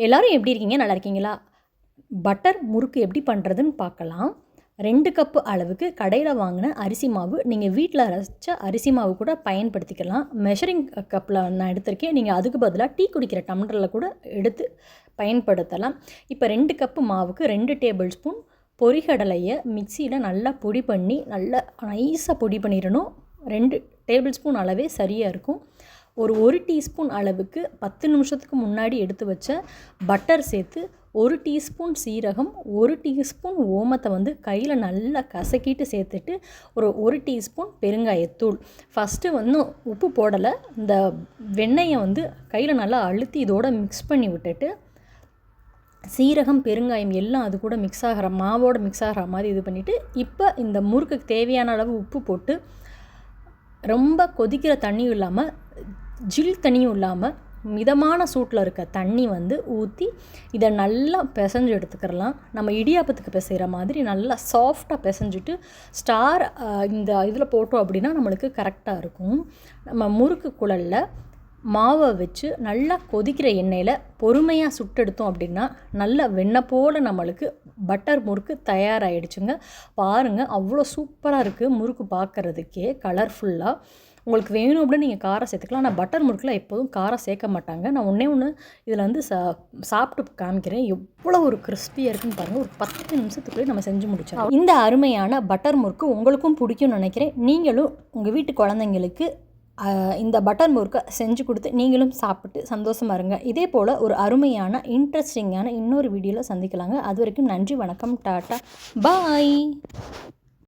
எல்லோரும் எப்படி இருக்கீங்க? நல்லா இருக்கீங்களா? பட்டர் முறுக்கு எப்படி பண்ணுறதுன்னு பார்க்கலாம். 2 கப்பு அளவுக்கு கடையில் வாங்கின அரிசி மாவு, நீங்கள் வீட்டில் அரைச்ச அரிசி மாவு கூட பயன்படுத்திக்கலாம். மெஷரிங் கப்பில் நான் எடுத்திருக்கேன். நீங்கள் அதுக்கு பதிலாக டீ குடிக்கிற டம்ளரில் கூட எடுத்து பயன்படுத்தலாம். இப்போ 2 கப்பு மாவுக்கு 2 டேபிள் ஸ்பூன் பொரிகடலையை மிக்சியில் நல்லா பொடி பண்ணி நல்லா நைஸாக பொடி பண்ணிடணும். 2 டேபிள் ஸ்பூன் அளவே சரியாக இருக்கும். ஒரு டீஸ்பூன் அளவுக்கு 10 நிமிஷத்துக்கு முன்னாடி எடுத்து வச்ச பட்டர் சேர்த்து 1 டீஸ்பூன் சீரகம், 1 டீஸ்பூன் ஓமத்தை கையில் நல்லா கசக்கிட்டு சேர்த்துட்டு ஒரு டீஸ்பூன் பெருங்காயத்தூள். ஃபஸ்ட்டு உப்பு போடலை. இந்த வெண்ணெயை கையில் நல்லா அழுத்தி இதோட மிக்ஸ் பண்ணி விட்டுட்டு சீரகம் பெருங்காயம் எல்லாம் அது கூட மிக்ஸ் ஆகிற மாவோடு மிக்ஸ் ஆகிற மாதிரி இது பண்ணிவிட்டு இப்போ இந்த முறுக்குக்கு தேவையான அளவு உப்பு போட்டு ரொம்ப கொதிக்கிற தண்ணியும் இல்லாமல் ஜில் தண்ணியும் இல்லாமல் மிதமான சூட்டில் இருக்க தண்ணி ஊற்றி இதை நல்லா பிசைஞ்சு எடுத்துக்கிறலாம். நம்ம இடியாப்பத்துக்கு பிசைகிற மாதிரி நல்லா சாஃப்டாக பிசைஞ்சிட்டு இந்த இதில் போட்டோம் அப்படின்னா நம்மளுக்கு கரெக்டாக இருக்கும். நம்ம முறுக்கு குழலில் மாவை வச்சு நல்லா கொதிக்கிற எண்ணெயில் பொறுமையாக சுட்டெடுத்தோம் அப்படின்னா நல்ல வெண்ணெய் போல் நம்மளுக்கு பட்டர் முறுக்கு தயாராகிடுச்சுங்க. பாருங்கள், அவ்வளோ சூப்பராக இருக்குது முறுக்கு பார்க்குறதுக்கே கலர்ஃபுல்லாக. உங்களுக்கு வேணும் அப்படின்னு நீங்கள் காரம் சேர்த்துக்கலாம். ஆனால் பட்டர் முறுக்கில் எப்போதும் காரம் சேர்க்க மாட்டாங்க. நான் ஒன்று இதில் சாப்பிட்டு காமிக்கிறேன். எவ்வளோ ஒரு கிறிஸ்பியாக இருக்குன்னு பாருங்கள். ஒரு 10 நிமிஷத்துக்குள்ளே நம்ம செஞ்சு முடிச்சோம். இந்த அருமையான பட்டர் முறுக்கு உங்களுக்கும் பிடிக்கும்னு நினைக்கிறேன். நீங்களும் உங்கள் வீட்டு குழந்தைங்களுக்கு இந்த பட்டர் முறுக்கை செஞ்சு கொடுத்து நீங்களும் சாப்பிட்டு சந்தோஷமாக இருங்க. இதே போல் ஒரு அருமையான இன்ட்ரெஸ்டிங்கான இன்னொரு வீடியோவில் சந்திக்கலாங்க. அது வரைக்கும் நன்றி, வணக்கம், டாட்டா, பாய்.